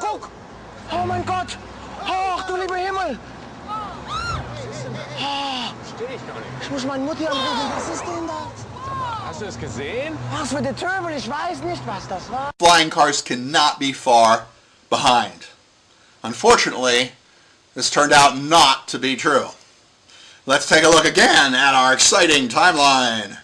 guck! Oh mein Gott! Ach du lieber Himmel! Ich muss meine Mutti anrufen. Was ist denn das? Hast du es gesehen? Was für der Töbel? Ich weiß nicht, was das war. Flying cars cannot be far behind. Unfortunately, this turned out not to be true. Let's take a look again at our exciting timeline.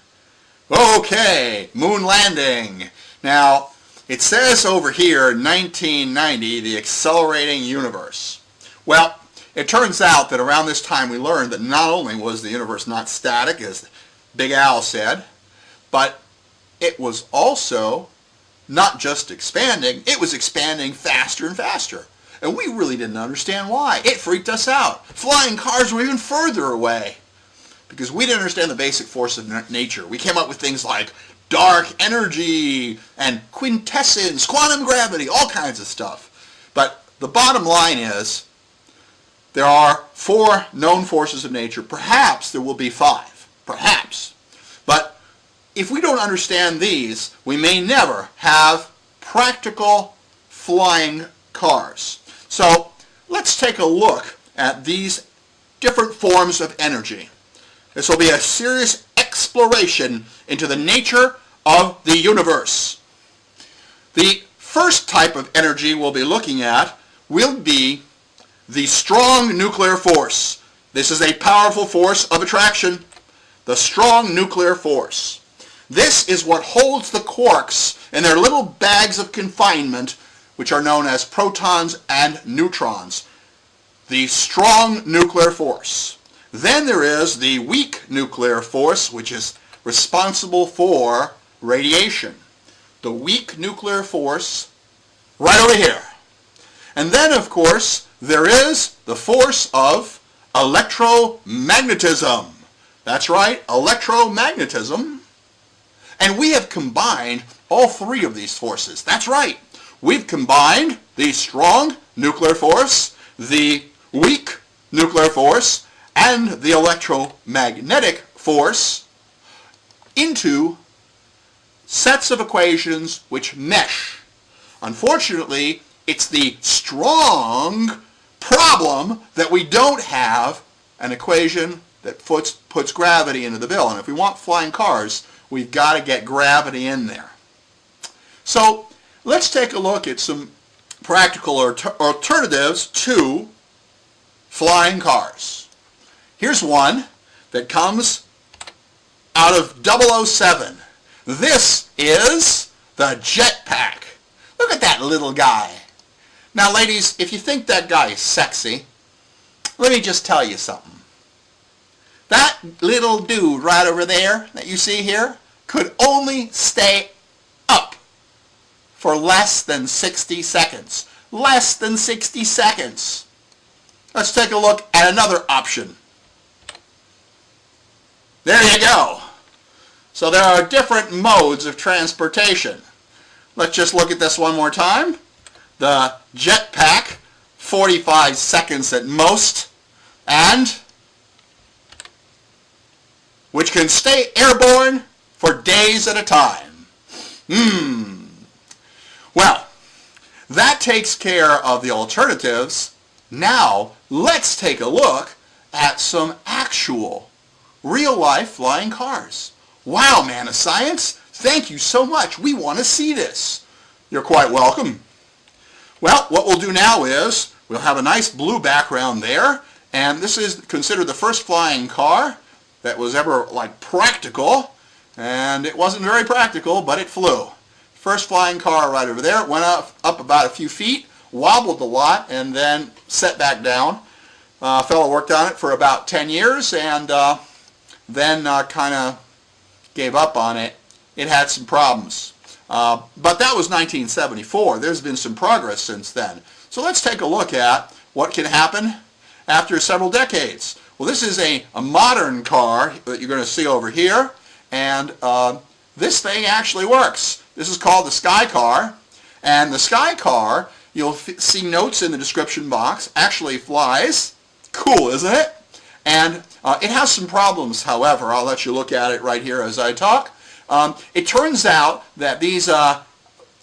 Okay, moon landing. Now, it says over here, 1990, the accelerating universe. Well, it turns out that around this time we learned that not only was the universe not static, as Big Al said, but it was also not just expanding, it was expanding faster and faster. And we really didn't understand why. It freaked us out. Flying cars were even further away because we didn't understand the basic force of nature. We came up with things like dark energy and quintessence, quantum gravity, all kinds of stuff. But the bottom line is there are 4 known forces of nature. Perhaps there will be 5. Perhaps. But if we don't understand these, we may never have practical flying cars. So let's take a look at these different forms of energy. This will be a serious exploration into the nature of the universe. The first type of energy we'll be looking at will be the strong nuclear force. This is a powerful force of attraction. The strong nuclear force. This is what holds the quarks in their little bags of confinement, which are known as protons and neutrons. The strong nuclear force. Then there is the weak nuclear force, which is responsible for radiation. The weak nuclear force right over here. And then, of course, there is the force of electromagnetism. That's right, electromagnetism. And we have combined all 3 of these forces. That's right. We've combined the strong nuclear force, the weak nuclear force, and the electromagnetic force into sets of equations which mesh. Unfortunately, it's the strong problem that we don't have an equation that puts gravity into the bill. And if we want flying cars, we've got to get gravity in there. So let's take a look at some practical alternatives to flying cars. Here's one that comes out of 007. This is the jetpack. Look at that little guy. Now, ladies, if you think that guy is sexy, let me just tell you something. That little dude right over there that you see here could only stay up for less than 60 seconds. Less than 60 seconds. Let's take a look at another option. There you go. So there are different modes of transportation. Let's just look at this one more time. The jetpack, 45 seconds at most, and which can stay airborne for days at a time. Well, that takes care of the alternatives. Now, let's take a look at some actual, real-life flying cars. Wow, man of science, thank you so much. We want to see this. You're quite welcome. Well, what we'll do now is we'll have a nice blue background there, and this is considered the first flying car that was ever practical, and it wasn't very practical, but it flew. First flying car right over there. It went up about a few feet, wobbled a lot, and then set back down. A fellow worked on it for about 10 years, and then kind of gave up on it. It had some problems. But that was 1974. There's been some progress since then. So let's take a look at what can happen after several decades. Well, this is a modern car that you're going to see over here, and this thing actually works. This is called the Skycar, and the Skycar, you'll see notes in the description box, actually flies. Cool, isn't it? And it has some problems, however. I'll let you look at it right here as I talk. It turns out that these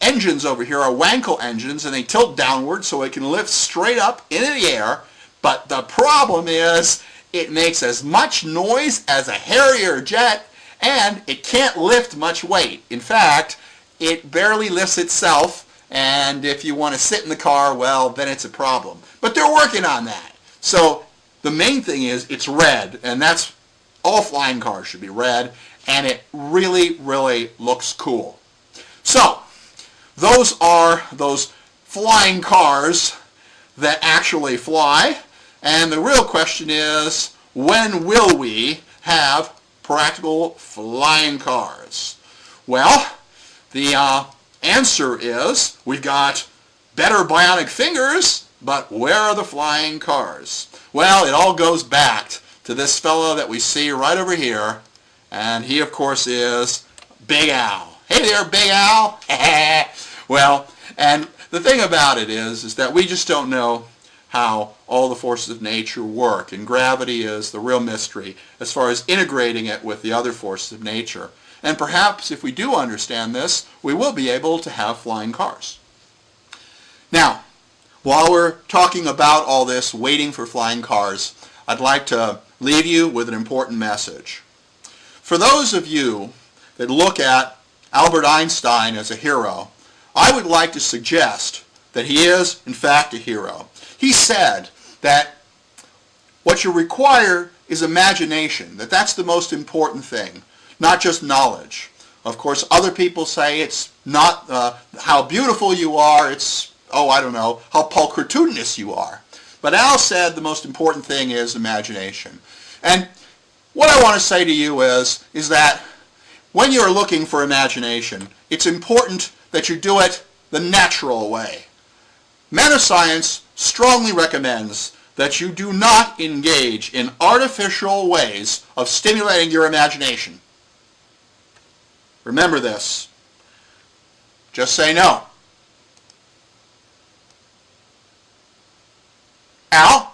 engines over here are Wankel engines, and they tilt downward so it can lift straight up into the air. But the problem is it makes as much noise as a Harrier jet, and it can't lift much weight. In fact, it barely lifts itself, and if you want to sit in the car, well, then it's a problem. But they're working on that. So the main thing is it's red, and that's all flying cars should be red, and it really, really looks cool. So those are those flying cars that actually fly, and the real question is, when will we have practical flying cars? Well, the answer is we've got better bionic fingers, but where are the flying cars? Well, it all goes back to this fellow that we see right over here, and he, of course, is Big Al. Hey there, Big Al! Well, and the thing about it is that we just don't know how all the forces of nature work, and gravity is the real mystery as far as integrating it with the other forces of nature. And perhaps if we do understand this, we will be able to have flying cars. Now, while we're talking about all this, waiting for flying cars, I'd like to leave you with an important message. For those of you that look at Albert Einstein as a hero, I would like to suggest that he is, in fact, a hero. He said that what you require is imagination, that's the most important thing, not just knowledge. Of course, other people say it's not how beautiful you are, it's, I don't know, how pulchritudinous you are. But Al said the most important thing is imagination. And what I want to say to you is that when you're looking for imagination, it's important that you do it the natural way. Man of Science strongly recommends that you do not engage in artificial ways of stimulating your imagination. Remember this. Just say no. Al,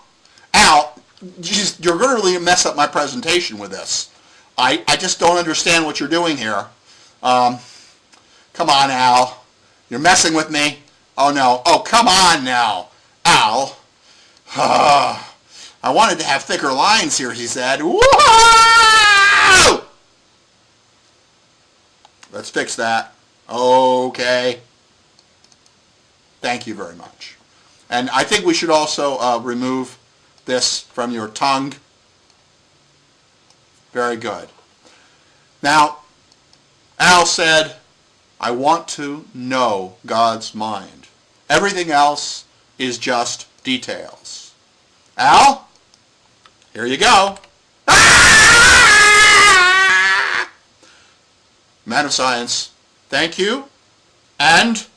you're going to really mess up my presentation with this. I just don't understand what you're doing here. Come on, Al. You're messing with me. Oh, no. Oh, come on now, Al. I wanted to have thicker lines here, he said. Woo! Let's fix that. Okay. Thank you very much. And I think we should also remove this from your tongue. Very good. Now, Al said, I want to know God's mind. Everything else is just details. Al, here you go. Man of Science, thank you, and